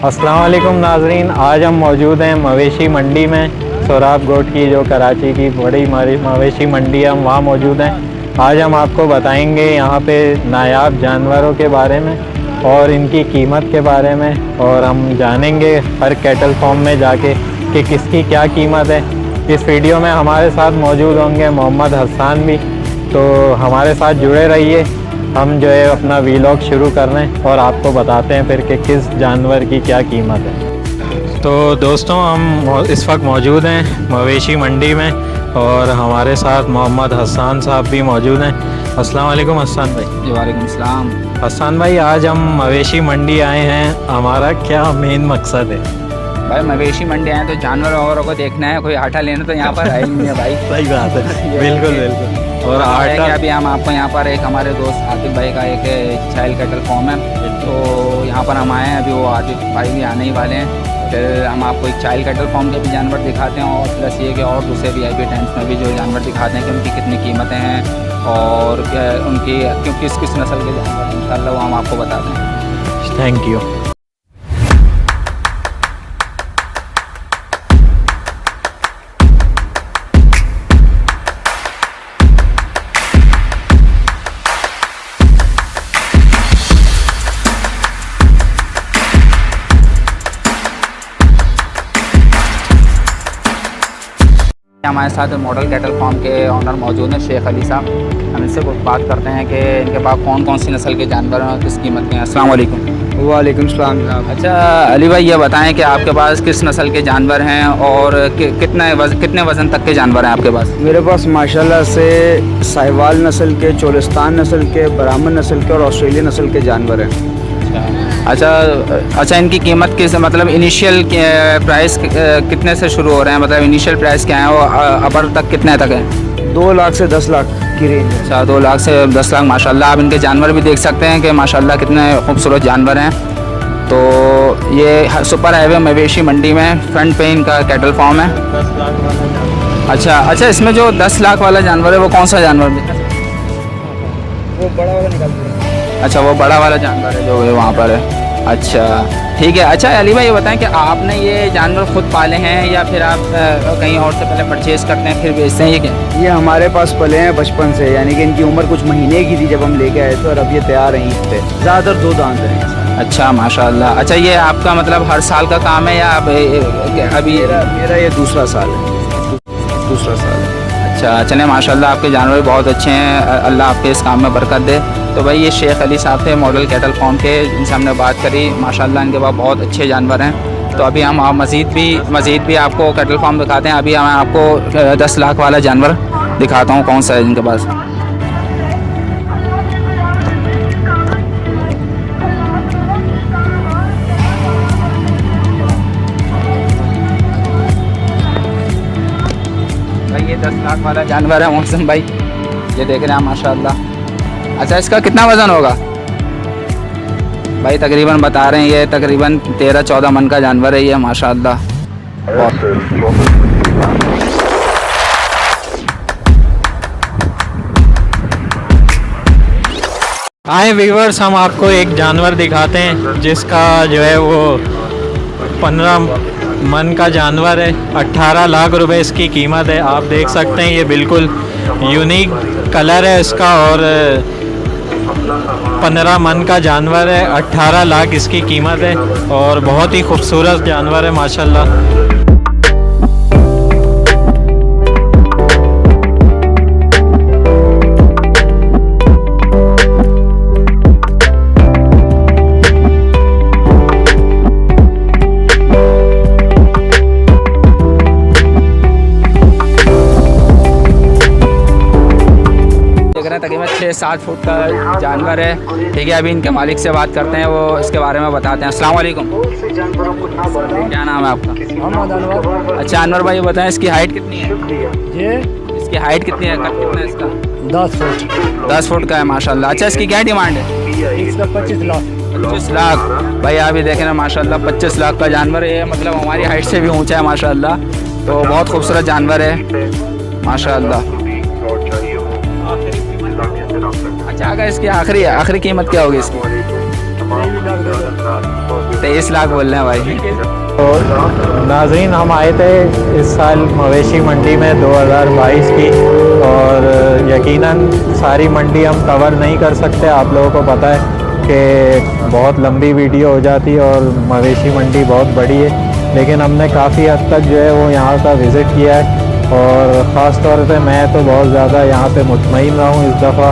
अस्सलाम वालेकुम नाजरीन, आज हम मौजूद हैं मवेशी मंडी में। सोराब गोट की जो कराची की बड़ी मवेशी मंडी है, हम वहाँ मौजूद हैं। आज हम आपको बताएंगे यहाँ पे नायाब जानवरों के बारे में और इनकी कीमत के बारे में, और हम जानेंगे हर कैटल फार्म में जाके कि किसकी क्या कीमत है। इस वीडियो में हमारे साथ मौजूद होंगे मोहम्मद हसन भी, तो हमारे साथ जुड़े रहिए। हम जो है अपना वीलॉग शुरू कर रहे हैं और आपको बताते हैं फिर कि किस जानवर की क्या कीमत है। तो दोस्तों, हम इस वक्त मौजूद हैं मवेशी मंडी में और हमारे साथ मोहम्मद हसन साहब भी मौजूद हैं। अस्सलाम वालेकुम हसन भाई। जी वालेकुम सलाम। हसन भाई, आज हम मवेशी मंडी आए हैं, हमारा क्या मेन मकसद है? भाई मवेशी मंडी आए तो जानवर वगैरह को देखना है, कोई आटा लेना तो यहाँ पर है ही नहीं है भाई। सही बात है, बिल्कुल बिल्कुल। और आटा अभी हम आपको यहाँ पर एक हमारे दोस्त आतिफ भाई का एक चाइल्ड कैटल फॉर्म है, तो यहाँ पर हम आए हैं। अभी वो आतिफ भाई भी आने ही वाले हैं, फिर हम आपको एक चाइल्ड कैटल फॉर्म के भी जानवर दिखाते हैं और प्लस ये कि और दूसरे VIP टेंट्स में भी जो जानवर दिखाते हैं कि उनकी कितनी कीमतें हैं और उनकी किस किस नस्ल के जानवर हैं, इंशाल्लाह वो हम आपको बताते हैं। Thank you. हमारे साथ मॉडल कैटल फार्म के ऑनर मौजूद हैं शेख अली साहब। हम इनसे कुछ बात करते हैं कि इनके पास कौन कौन सी नस्ल के जानवर हैं और किस कीमत के हैं। अस्सलाम वालेकुम। वालेकुम सलाम जनाब। अच्छा अली भाई, ये बताएं कि आपके पास किस नस्ल के जानवर हैं और कितने वज़न तक के जानवर हैं आपके पास? मेरे पास माशाल्लाह से साहिवाल नस्ल के, चोलिस्तान नस्ल के, ब्राह्मण नस्ल के और ऑस्ट्रेलियन नस्ल के जानवर हैं। अच्छा, इनकी कीमत किस, मतलब इनिशियल प्राइस कितने से शुरू हो रहे हैं? मतलब इनिशियल प्राइस क्या है और अपर तक कितने तक है? 2 लाख से 10 लाख की रेंज। अच्छा, 2 लाख से 10 लाख। माशाल्लाह, आप इनके जानवर भी देख सकते हैं कि माशाल्लाह कितने खूबसूरत जानवर हैं। तो ये सुपर हाईवे मवेशी मंडी में फ्रंट पे इनका कैटल फार्म है। 10 लाख वाला। अच्छा, इसमें जो 10 लाख वाला जानवर है वो कौन सा जानवर है? वो बड़ा वाला निकाल। अच्छा, वो बड़ा वाला जानवर है जो वहाँ पर है। अच्छा ठीक है। अच्छा अली भाई, ये बताएं कि आपने ये जानवर खुद पाले हैं या फिर आप कहीं और से पहले परचेज़ करते हैं फिर बेचते हैं? ये क्या? ये हमारे पास पले हैं बचपन से, यानी कि इनकी उम्र कुछ महीने की थी जब हम लेके आए थे और अब ये तैयार हैं ईद पे। ज़्यादातर 2 दांत हैं। अच्छा माशाल्लाह। अच्छा, ये आपका मतलब हर साल का काम है या अभी? मेरा ये दूसरा साल है। दूसरा साल है। अच्छा, चलें माशाल्लाह, आपके जानवर बहुत अच्छे हैं, अल्लाह आपके इस काम में बरकत दे। तो भाई ये शेख अली साहब थे मॉडल कैटल फार्म के, जिनसे हमने बात करी। माशाल्लाह इनके पास बहुत अच्छे जानवर हैं। तो अभी हम मज़ीद भी आपको कैटल फार्म दिखाते हैं। अभी मैं आपको 10 लाख वाला जानवर दिखाता हूँ कौन सा है इनके पास। भाई ये 10 लाख वाला जानवर है मोहसिन भाई, ये देख रहे हैं माशाल्लाह। अच्छा, इसका कितना वज़न होगा भाई? तकरीबन बता रहे हैं ये तकरीबन 13-14 मन का जानवर है ये माशाल्लाह। आए व्यूवर्स, हम आपको एक जानवर दिखाते हैं जिसका जो है वो 15 मन का जानवर है। 18 लाख रुपए इसकी कीमत है। आप देख सकते हैं ये बिल्कुल यूनिक कलर है इसका और 15 मन का जानवर है। 18 लाख इसकी कीमत है और बहुत ही खूबसूरत जानवर है माशाल्लाह। तकरीबन 6-7 फुट का जानवर है। ठीक है, अभी इनके मालिक से बात करते हैं, वो इसके बारे में बताते हैं। अस्सलाम वालेकुम। क्या नाम है आपका? मोहम्मद। अच्छा अनवर भाई, बताएं इसकी हाइट कितनी है? ये इसकी हाइट कितनी है, कद कितना है इसका? 10 फुट। 10 फुट का है माशाल्लाह। अच्छा, इसकी क्या डिमांड है? इसका 25 लाख। 25 लाख। भाई आप भी देखें ना माशाल्लाह, 25 लाख का जानवर है। मतलब हमारी हाइट से भी ऊंचा है माशाल्लाह। तो बहुत खूबसूरत जानवर है माशाल्लाह। अच्छा, अगर इसकी आखिरी कीमत क्या होगी इसकी? 23 लाख बोल रहे हैं भाई। तो नाज़रीन, हम आए थे इस साल मवेशी मंडी में 2022 की, और यकीनन सारी मंडी हम कवर नहीं कर सकते। आप लोगों को पता है कि बहुत लंबी वीडियो हो जाती है और मवेशी मंडी बहुत बड़ी है, लेकिन हमने काफ़ी हद तक जो है वो यहाँ का विज़िट किया है, और ख़ास तौर पे मैं तो बहुत ज़्यादा यहाँ पे मुतमईन रहा हूँ। इस दफ़ा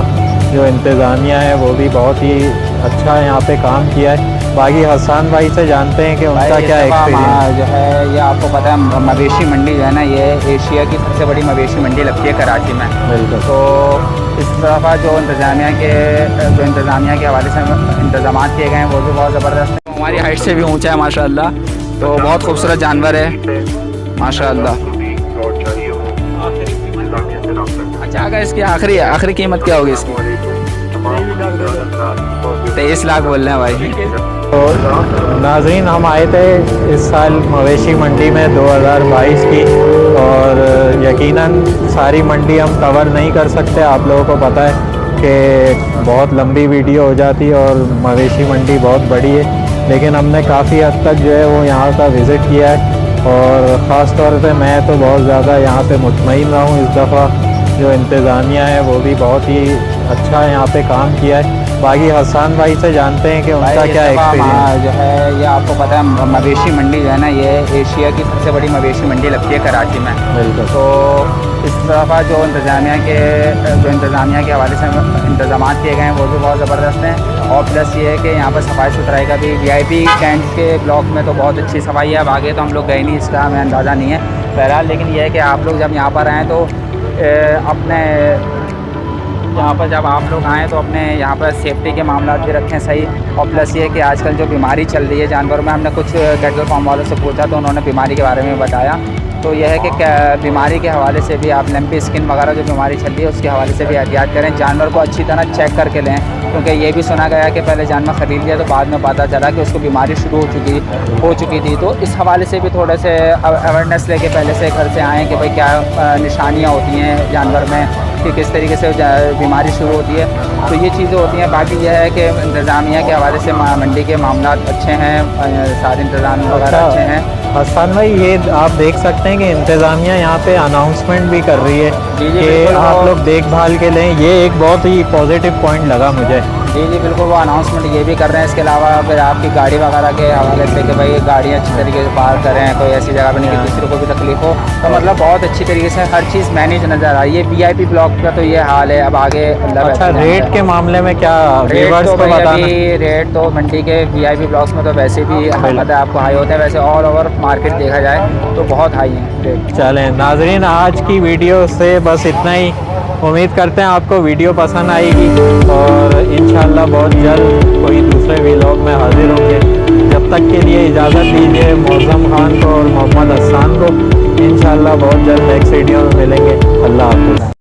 जो इंतज़ामिया है वो भी बहुत ही अच्छा यहाँ पे काम किया है। बाकी हसन भाई से जानते हैं कि उनका क्या एक्सपीरियंस जो है ये आपको पता है, मवेशी मंडी जो है ना, ये एशिया की सबसे बड़ी मवेशी मंडी लगती है कराची में। बिल्कुल। तो इस दफ़ा जो इंतज़ामिया के हवाले से इंतज़ाम किए गए हैं वो भी बहुत ज़बरदस्त है। हमारी हाइट से भी ऊँचा है माशाल्लाह, तो बहुत खूबसूरत जानवर है माशाल्लाह। अच्छा, अगर इसकी आखिरी कीमत क्या होगी इसकी? 23 लाख बोल रहे हैं भाई। तो नाज़रीन, हम आए थे इस साल मवेशी मंडी में 2022 की, और यकीनन सारी मंडी हम कवर नहीं कर सकते। आप लोगों को पता है कि बहुत लंबी वीडियो हो जाती है और मवेशी मंडी बहुत बड़ी है, लेकिन हमने काफ़ी हद तक जो है वो यहाँ का विज़िट किया है, और ख़ास तौर पे मैं तो बहुत ज़्यादा यहाँ पे मुतमईन रहा हूँ। इस दफ़ा जो इंतज़ामिया है वो भी बहुत ही अच्छा यहाँ पे काम किया है। बाकी हसन भाई से जानते हैं कि उनका क्या एक्सपीरियंस जो है ये आपको पता है, मवेशी मंडी जो है ना, ये एशिया की सबसे बड़ी मवेशी मंडी लगती है कराची में। बिल्कुल। तो इस दफ़ा जो इंतज़ामिया के हवाले से इंतज़ाम किए गए हैं वो भी बहुत ज़बरदस्त हैं, और प्लस ये है कि यहाँ पर सफाई सुथराई का भी VIP कैंट के ब्लॉक में तो बहुत अच्छी सफाई है। अब आगे तो हम लोग गए नहीं, इसका हमें अंदाज़ा नहीं है बहरहाल, लेकिन यह है कि आप लोग जब यहाँ पर आएँ तो अपने यहाँ पर जब आप लोग आएँ तो अपने यहाँ पर सेफ्टी के मामला भी रखें सही। और प्लस ये कि आजकल जो बीमारी चल रही है जानवरों में, हमने कुछ कैटल फार्म वालों से पूछा तो उन्होंने बीमारी के बारे में बताया। तो यह है कि बीमारी के हवाले से भी आप लंपी स्किन वगैरह जो बीमारी चल रही है उसके हवाले से भी एहतियात करें। जानवर को अच्छी तरह चेक करके लें, क्योंकि ये भी सुना गया कि पहले जानवर ख़रीद लिया तो बाद में पता चला कि उसको बीमारी शुरू हो चुकी थी। तो इस हवाले से भी थोड़े से अवेयरनेस लेके पहले से घर से आएँ कि भाई क्या निशानियाँ होती हैं जानवर में, कि किस तरीके से बीमारी शुरू होती है। तो ये चीज़ें होती हैं। बाकी यह है कि इंतज़ामिया के हवाले से मंडी के मामला अच्छे हैं, सारे इंतज़ाम वगैरह अच्छे हैं। हसन भाई, ये आप देख सकते हैं कि इंतज़ामिया यहाँ पे अनाउंसमेंट भी कर रही है कि आप लोग देखभाल के लें। ये एक बहुत ही पॉजिटिव पॉइंट लगा मुझे। जी बिल्कुल, वो अनाउंसमेंट ये भी कर रहे हैं। इसके अलावा फिर आपकी गाड़ी वगैरह के हवाले से कि भाई गाड़ी अच्छी तरीके से पार करें, कोई ऐसी जगह पर नहीं कि दूसरे को भी तकलीफ हो। तो मतलब बहुत अच्छी तरीके से हर चीज़ मैनेज नज़र आ रही है। VIP ब्लॉक का तो ये हाल है। अब आगे अच्छा, रेट के मामले में क्या व्यूअर्स को बताना? रेट तो मंडी के VIP ब्लॉक्स में तो वैसे भी पता है आपको हाई होता है, वैसे ऑल ओवर मार्केट देखा जाए तो बहुत हाई है रेट। चलें नाज़रीन, आज की वीडियो से बस इतना ही। उम्मीद करते हैं आपको वीडियो पसंद आएगी, और इंशाल्लाह बहुत जल्द कोई दूसरे व्लॉग में हाजिर होंगे। जब तक के लिए इजाज़त दीजिए मौज़म खान को और मोहम्मद हसन को। इंशाल्लाह बहुत जल्द नेक्स्ट वीडियो में मिलेंगे। अल्लाह हाफ़िज़।